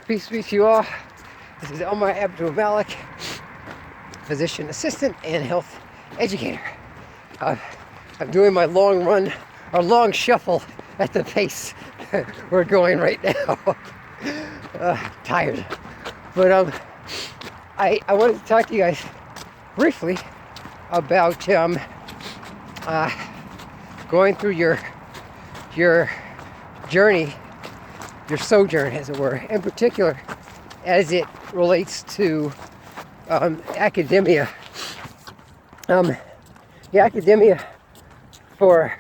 Peace be to you all. This is Omar Abdul Malik, physician assistant and health educator. I'm doing my long run or long shuffle at the pace we're going right now. Tired. But I wanted to talk to you guys briefly about going through your journey, your sojourn, as it were, in particular as it relates to academia. The academia for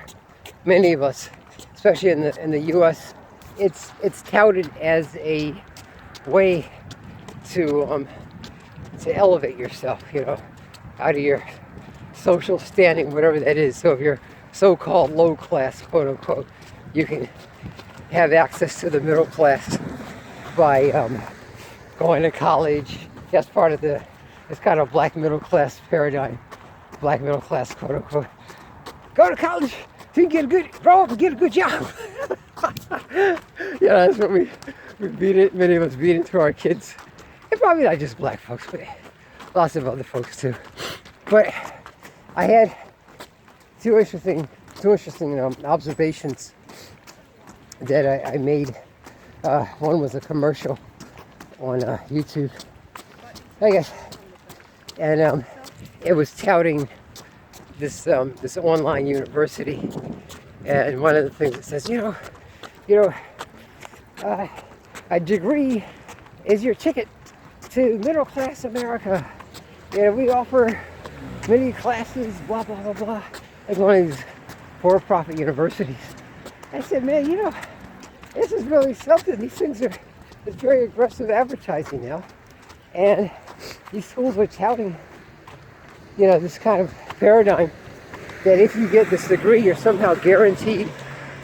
many of us, especially in the U.S., it's touted as a way to elevate yourself, out of your social standing, whatever that is. So if you're so-called low class, quote unquote, you can have access to the middle class by going to college. That's part of it's kind of black middle class paradigm. Black middle class, quote unquote. Go to college so you can grow up and get a good job. That's what we beat it. Many of us beat it to our kids. And probably not just black folks, but lots of other folks too. But I had two interesting observations that I made. One was a commercial on YouTube, I guess, and it was touting this online university. And one of the things it says, a degree is your ticket to middle class America. We offer many classes, blah blah blah blah. Like one of these for-profit universities. I said, man, this is really something. These things it's very aggressive advertising now. And these schools are touting, this kind of paradigm that if you get this degree, you're somehow guaranteed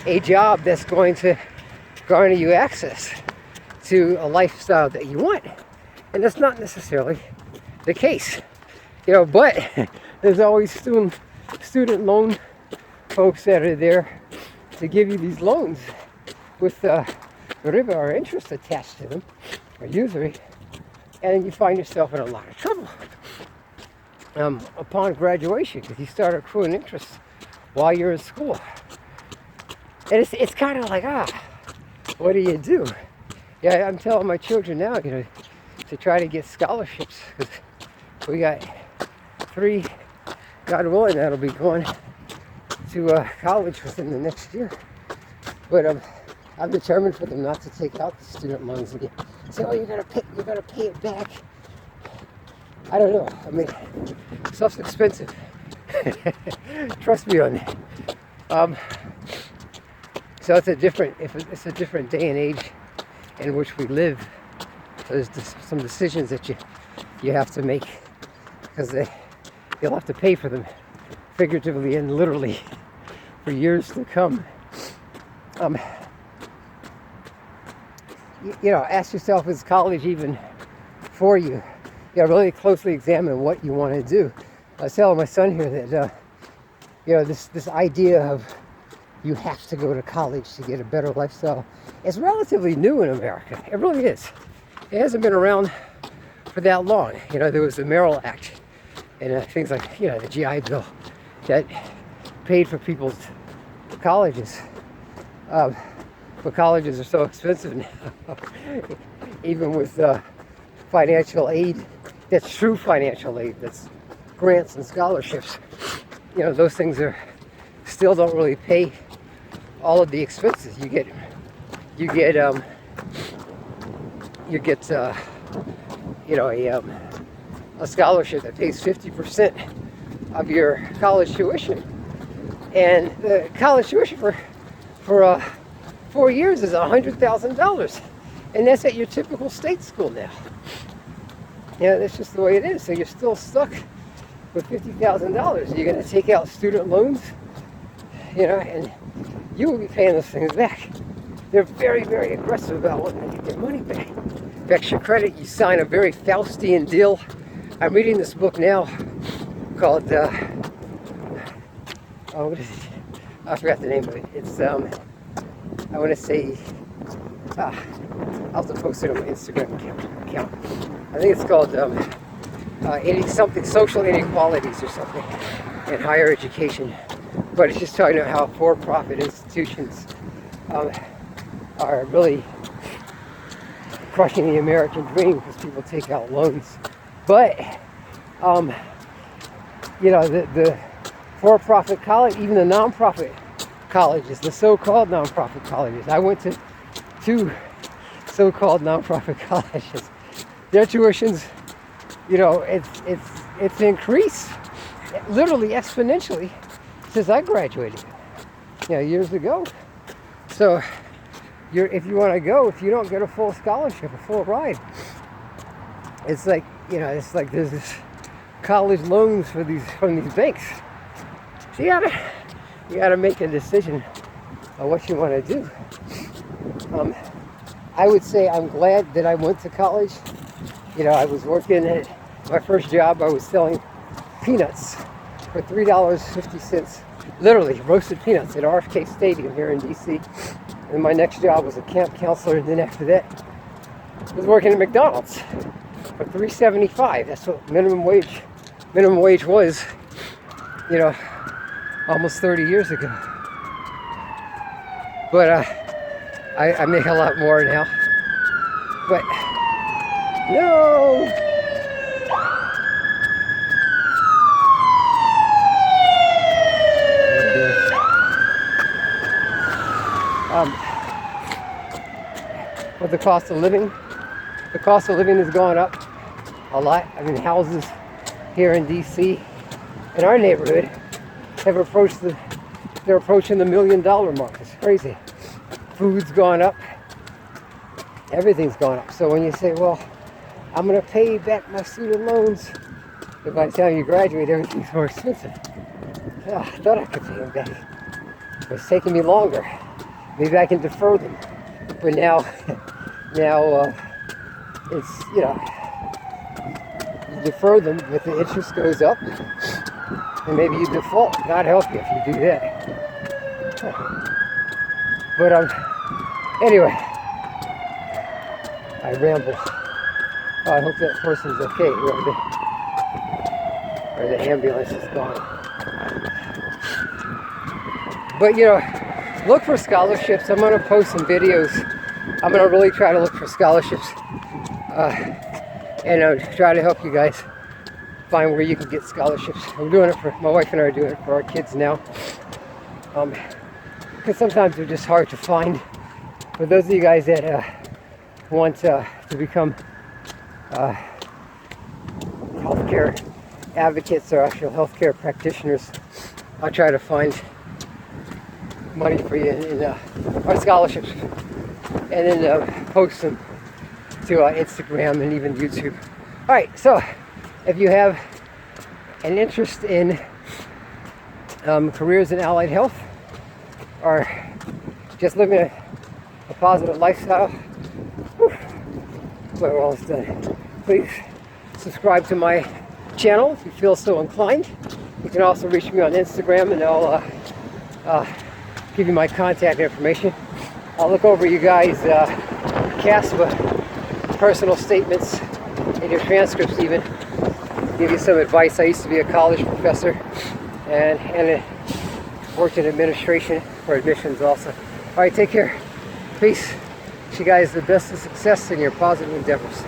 a job that's going to garner you access to a lifestyle that you want. And that's not necessarily the case. But there's always student loan folks that are there to give you these loans with riba or interest attached to them, or usury, and you find yourself in a lot of trouble upon graduation because you start accruing interest while you're in school. And it's kind of like, what do you do? Yeah, I'm telling my children now, to try to get scholarships, because we got 3, God willing, that'll be going to college within the next year. But I'm determined for them not to take out the student loans again. Say, you gotta pay it back. I don't know. I mean, stuff's expensive. Trust me on that. So it's a different day and age in which we live. So there's some decisions that you have to make, because you'll have to pay for them, figuratively and literally, for years to come. Ask yourself, is college even for you? Really closely examine what you want to do. I was telling my son here that this idea of you have to go to college to get a better lifestyle is relatively new in America. It really is. It hasn't been around for that long. There was the Merrill Act and things like the GI Bill that paid for people's colleges. But colleges are so expensive now, even with financial aid. That's true financial aid. That's grants and scholarships. Those things still don't really pay all of the expenses. You get a scholarship that pays 50% of your college tuition, and the college tuition for 4 years is $100,000, and that's at your typical state school now. That's just the way it is. So you're still stuck with $50,000. You're going to take out student loans, and you will be paying those things back. They're very, very aggressive about wanting to get their money back. Extra credit, you sign a very Faustian deal. I'm reading this book now called, what is it? I forgot the name of it. It's, I want to say I'll have to post it on my Instagram account. I think it's called something social inequalities or something in higher education. But it's just talking about how for-profit institutions are really crushing the American dream because people take out loans. But the for-profit college, even the non-profit colleges, the so-called non-profit colleges. I went to 2 so-called non-profit colleges. Their tuitions, it's increased literally exponentially since I graduated, years ago. So if you want to go, if you don't get a full scholarship, a full ride, it's like there's this college loans from these banks. So you gotta make a decision on what you want to do. I would say I'm glad that I went to college. I was working at my first job. I was selling peanuts for $3.50, literally roasted peanuts at RFK Stadium here in DC. And my next job was a camp counselor. And then after that, I was working at McDonald's for $3.75. That's what minimum wage was, almost 30 years ago. But I make a lot more now. But no. With the cost of living has gone up a lot. I mean, houses here in DC, in our neighborhood, they're approaching the $1 million mark. It's crazy. Food's gone up. Everything's gone up. So when you say, well, I'm going to pay back my student loans, if by the time you graduate, everything's more expensive. I thought I could pay them back. It's taking me longer. Maybe I can defer them. But now it's, you defer them, but the interest goes up. And maybe you default. God help you if you do that. But anyway, I ramble. I hope that person's okay, or the ambulance is gone. But look for scholarships. I'm going to post some videos. I'm going to really try to look for scholarships, and try to help you guys find where you can get scholarships. I'm doing it my wife and I are doing it for our kids now. Because sometimes they're just hard to find. For those of you guys that want to become healthcare advocates or actual healthcare practitioners, I'll try to find money for you in our scholarships, and then post them to Instagram and even YouTube. All right, so if you have an interest in careers in allied health, or just living a positive lifestyle, we're almost done. Please subscribe to my channel if you feel so inclined. You can also reach me on Instagram, and I'll give you my contact information. I'll look over you guys' CASPA personal statements and your transcripts, even give you some advice. I used to be a college professor and worked in administration for admissions also. All right, take care. Peace. Wish you guys the best of success in your positive endeavors.